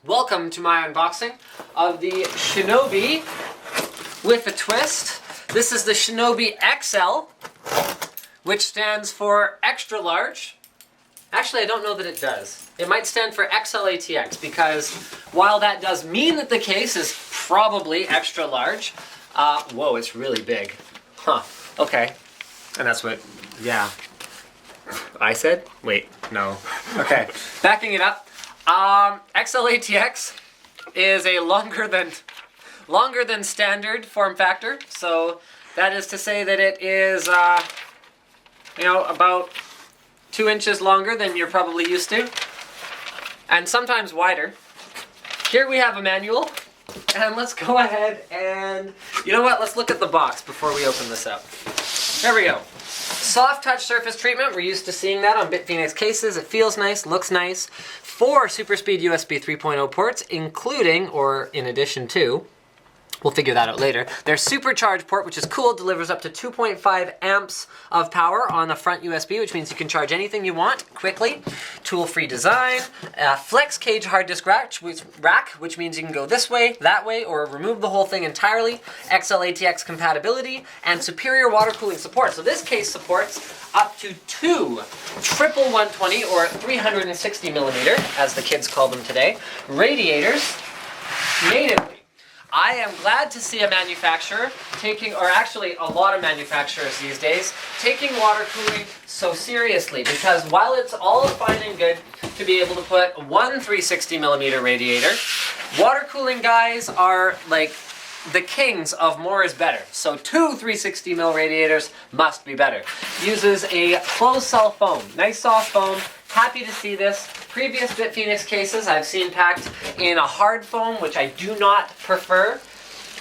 Welcome to my unboxing of the Shinobi with a twist. This is the Shinobi XL, which stands for extra large. Actually, I don't know that it does. It might stand for XL-ATX because while that does mean that the case is probably extra large, whoa, it's really big. Huh, okay. And that's what, yeah. I said? Wait, no. Okay, backing it up. XL-ATX is a longer than standard form factor. So that is to say that it is, about 2 inches longer than you're probably used to, and sometimes wider. Here we have a manual, and let's go ahead and, you know what, let's look at the box before we open this up. There we go. Soft touch surface treatment, we're used to seeing that on Bitfenix cases. It feels nice, looks nice. 4 super speed USB 3.0 ports, including, or in addition to, we'll figure that out later. Their supercharge port, which is cool, delivers up to 2.5 amps of power on the front USB, which means you can charge anything you want quickly. Tool-free design. Flex cage hard disk rack, which means you can go this way, that way, or remove the whole thing entirely. XL-ATX compatibility, and superior water cooling support. So this case supports up to 2 triple 120 or 360 millimeter, as the kids call them today, radiators natively. I am glad to see a manufacturer taking, or actually a lot of manufacturers these days, taking water cooling so seriously, because while it's all fine and good to be able to put one 360 millimeter radiator, water cooling guys are like the kings of more is better. So 2 360 mil radiators must be better. Uses a closed cell foam, nice soft foam. Happy to see this. Previous Bitfenix cases I've seen packed in a hard foam, which I do not prefer.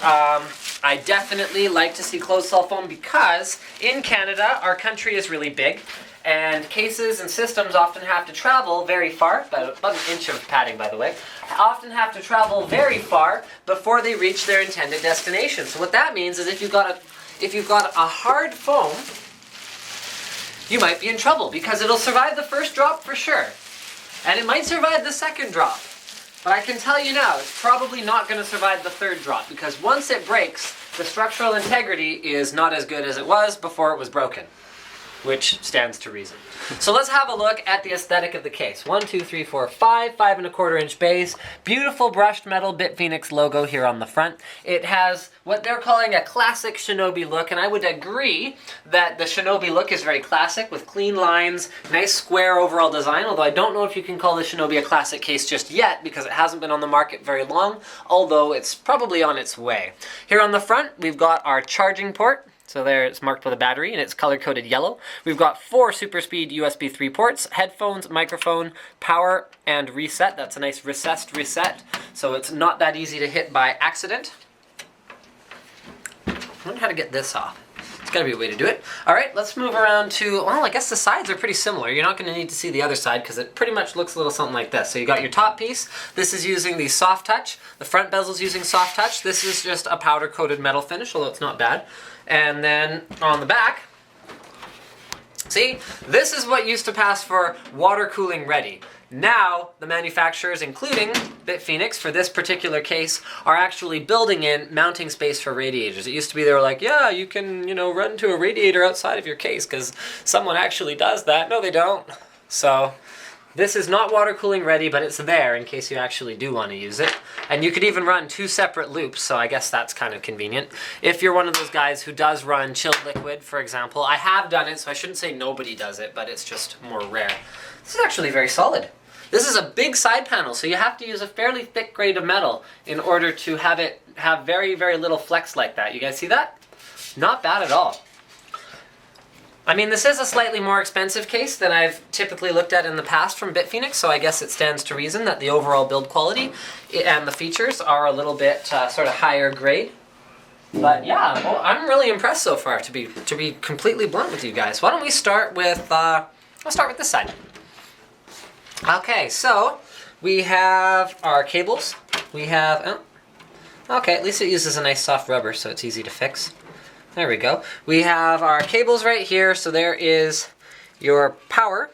I definitely like to see closed cell foam because in Canada, our country is really big, and cases and systems often have to travel very far, about an inch of padding by the way, often have to travel very far before they reach their intended destination. So what that means is if you've got a hard foam, you might be in trouble because it'll survive the first drop for sure. And it might survive the second drop. But I can tell you now, it's probably not going to survive the third drop because once it breaks, the structural integrity is not as good as it was before it was broken, which stands to reason. So let's have a look at the aesthetic of the case. 1, 2, 3, 4, 5, 5¼ inch base. Beautiful brushed metal Bitfenix logo here on the front. It has what they're calling a classic Shinobi look, and I would agree that the Shinobi look is very classic with clean lines, nice square overall design, although I don't know if you can call the Shinobi a classic case just yet because it hasn't been on the market very long, although it's probably on its way. Here on the front, we've got our charging port. So there it's marked with a battery and it's color-coded yellow. We've got 4 super speed USB 3 ports, headphones, microphone, power, and reset. That's a nice recessed reset, so it's not that easy to hit by accident. I wonder how to get this off. There's gotta be a way to do it. All right, let's move around to, well, I guess the sides are pretty similar. You're not gonna need to see the other side because it pretty much looks a little something like this. So you got your top piece. This is using the soft touch. The front bezel's using soft touch. This is just a powder-coated metal finish, although it's not bad. And then on the back, see, this is what used to pass for water cooling ready. Now, the manufacturers, including Bitfenix, for this particular case, are actually building in mounting space for radiators. It used to be they were like, yeah, you can, run to a radiator outside of your case because someone actually does that. No, they don't. So this is not water cooling ready, but it's there in case you actually do want to use it. And you could even run 2 separate loops, so I guess that's kind of convenient. If you're one of those guys who does run chilled liquid, for example, I have done it, so I shouldn't say nobody does it, but it's just more rare. This is actually very solid. This is a big side panel, so you have to use a fairly thick grade of metal in order to have it have very, very little flex like that. You guys see that? Not bad at all. I mean, this is a slightly more expensive case than I've typically looked at in the past from Bitfenix, so I guess it stands to reason that the overall build quality and the features are a little bit sort of higher grade. But yeah, well, I'm really impressed so far, to be completely blunt with you guys. Why don't we start with, I'll start with this side. Okay, so we have our cables. We have, okay, at least it uses a nice soft rubber, so it's easy to fix. There we go. We have our cables right here, so there is your power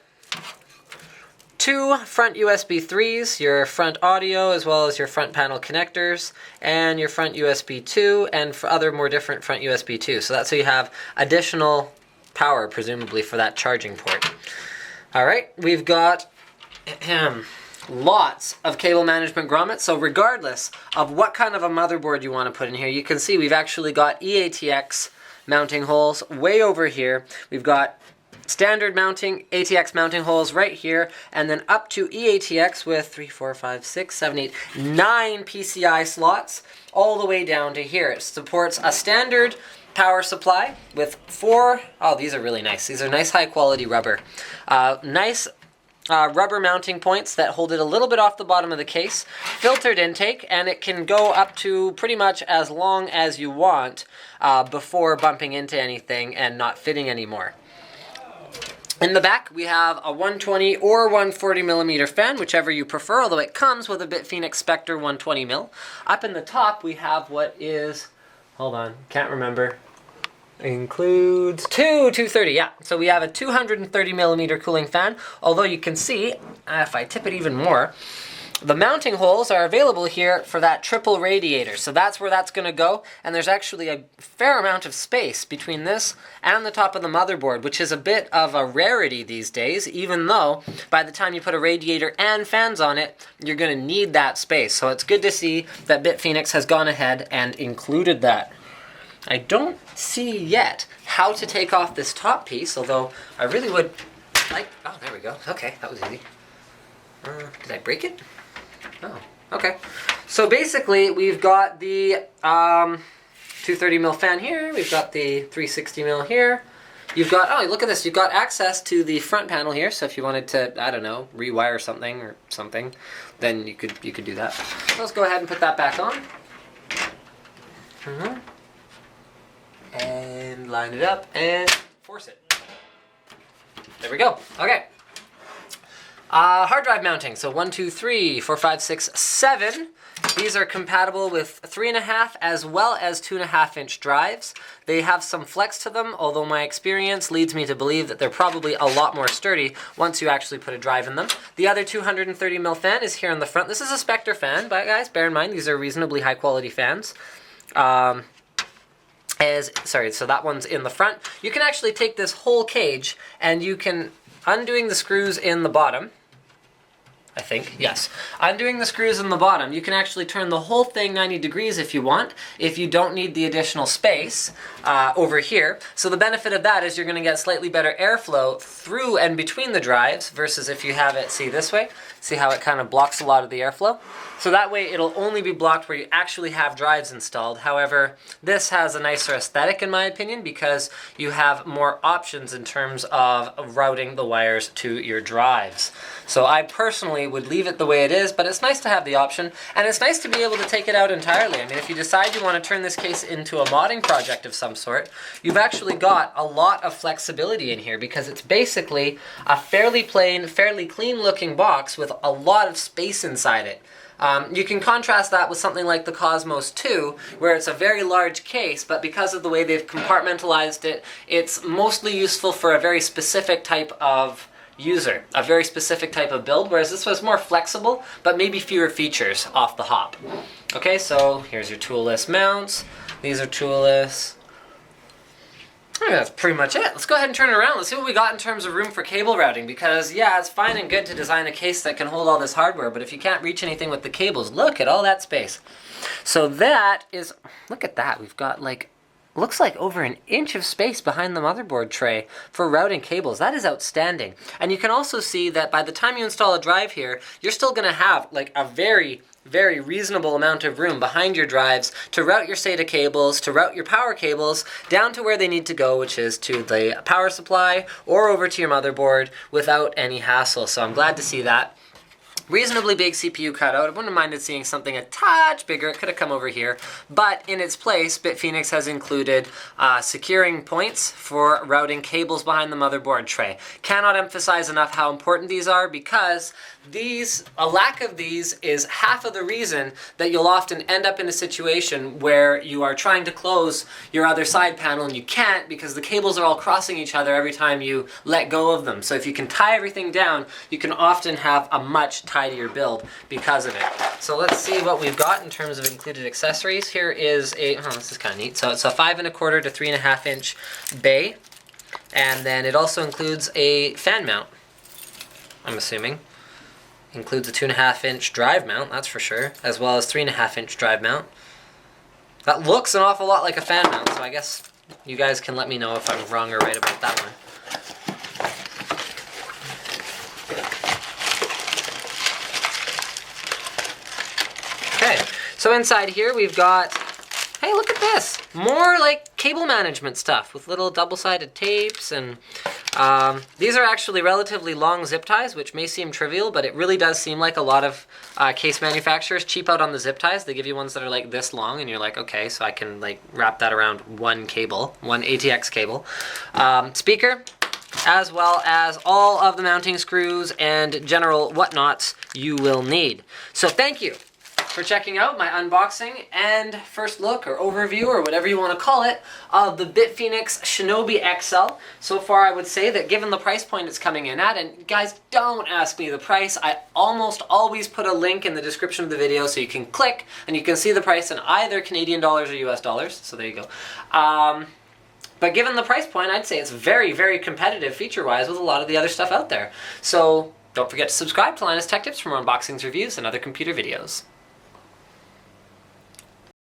2 front USB 3s, your front audio as well as your front panel connectors, and your front USB 2 and for other more different front USB 2. So that's so you have additional power presumably for that charging port. Alright, we've got lots of cable management grommets, so regardless of what kind of a motherboard you want to put in here, you can see we've actually got eATX mounting holes way over here. We've got standard mounting ATX mounting holes right here, and then up to eATX with 3, 4, 5, 6, 7, 8, 9 PCI slots all the way down to here. It supports a standard power supply with 4, oh these are really nice. These are nice high quality rubber. Nice rubber mounting points that hold it a little bit off the bottom of the case, filtered intake, and it can go up to pretty much as long as you want before bumping into anything and not fitting anymore. In the back, we have a 120 or 140 millimeter fan, whichever you prefer, although it comes with a Bitfenix Spectre 120 mil. Up in the top, we have what is, hold on, can't remember. Includes 230, yeah. So we have a 230 millimeter cooling fan, although you can see, if I tip it even more, the mounting holes are available here for that triple radiator. So that's where that's going to go, and there's actually a fair amount of space between this and the top of the motherboard, which is a bit of a rarity these days, even though by the time you put a radiator and fans on it, you're going to need that space. So it's good to see that Bitfenix has gone ahead and included that. I don't see yet how to take off this top piece, although I really would like... Oh, there we go. Okay, that was easy. Did I break it? Oh, okay. So basically, we've got the 230 mil fan here. We've got the 360 mil here. You've got, oh, look at this. You've got access to the front panel here. So if you wanted to, I don't know, rewire something, then you could do that. So let's go ahead and put that back on. And line it up and force it. There we go. Okay. Hard drive mounting. So 1, 2, 3, 4, 5, 6, 7. These are compatible with 3.5 as well as 2.5-inch drives. They have some flex to them, although my experience leads me to believe that they're probably a lot more sturdy once you actually put a drive in them. The other 230 mil fan is here in the front. This is a Spectre fan, but guys, bear in mind these are reasonably high quality fans. So that one's in the front. You can actually take this whole cage and you can, undoing the screws in the bottom, I think, yes. Undoing the screws in the bottom, you can actually turn the whole thing 90 degrees if you want, if you don't need the additional space over here. So the benefit of that is you're going to get slightly better airflow through and between the drives versus if you have it, see this way? See how it kind of blocks a lot of the airflow? So that way it'll only be blocked where you actually have drives installed. However, this has a nicer aesthetic in my opinion because you have more options in terms of routing the wires to your drives. So I personally would leave it the way it is, but it's nice to have the option, and it's nice to be able to take it out entirely. I mean, if you decide you want to turn this case into a modding project of some sort, you've actually got a lot of flexibility in here because it's basically a fairly plain, fairly clean looking box with a lot of space inside it. You can contrast that with something like the Cosmos 2, where it's a very large case, but because of the way they've compartmentalized it, it's mostly useful for a very specific type of user, a very specific type of build, whereas this was more flexible, but maybe fewer features off the hop. Okay, so here's your toolless mounts. These are toolless. I think that's pretty much it. Let's go ahead and turn it around. Let's see what we got in terms of room for cable routing, because yeah, it's fine and good to design a case that can hold all this hardware, but if you can't reach anything with the cables, look at all that space. So that is, look at that. We've got like, looks like over an inch of space behind the motherboard tray for routing cables. That is outstanding. And you can also see that by the time you install a drive here, you're still going to have like a very reasonable amount of room behind your drives to route your SATA cables, to route your power cables down to where they need to go, which is to the power supply or over to your motherboard without any hassle. So I'm glad to see that. reasonably big CPU cutout. I wouldn't have minded seeing something a touch bigger. It could have come over here. But in its place, Bitfenix has included securing points for routing cables behind the motherboard tray. Cannot emphasize enough how important these are, because a lack of these is half of the reason that you'll often end up in a situation where you are trying to close your other side panel and you can't, because the cables are all crossing each other every time you let go of them. So if you can tie everything down, you can often have a much tidier build because of it. So let's see what we've got in terms of included accessories. Here is this is kind of neat. So it's a 5 1/4 to 3 1/2 inch bay, and then it also includes a fan mount, I'm assuming. Includes a 2 1/2 inch drive mount, that's for sure, as well as 3 1/2 inch drive mount. That looks an awful lot like a fan mount, so I guess you guys can let me know if I'm wrong or right about that one. Okay, so inside here we've got, hey, look at this! More like cable management stuff with little double-sided tapes, and these are actually relatively long zip ties, which may seem trivial, but it really does seem like a lot of case manufacturers cheap out on the zip ties. They give you ones that are like this long, and you're like, okay, so I can like wrap that around one cable, one ATX cable. Speaker, as well as all of the mounting screws and general whatnots you will need. So thank you for checking out my unboxing and first look or overview or whatever you want to call it of the Bitfenix Shinobi XL. So far I would say that given the price point it's coming in at, and guys, don't ask me the price, I almost always put a link in the description of the video so you can click and you can see the price in either Canadian dollars or US dollars, so there you go. But given the price point, I'd say it's very, very competitive feature-wise with a lot of the other stuff out there. So don't forget to subscribe to Linus Tech Tips for more unboxings, reviews, and other computer videos.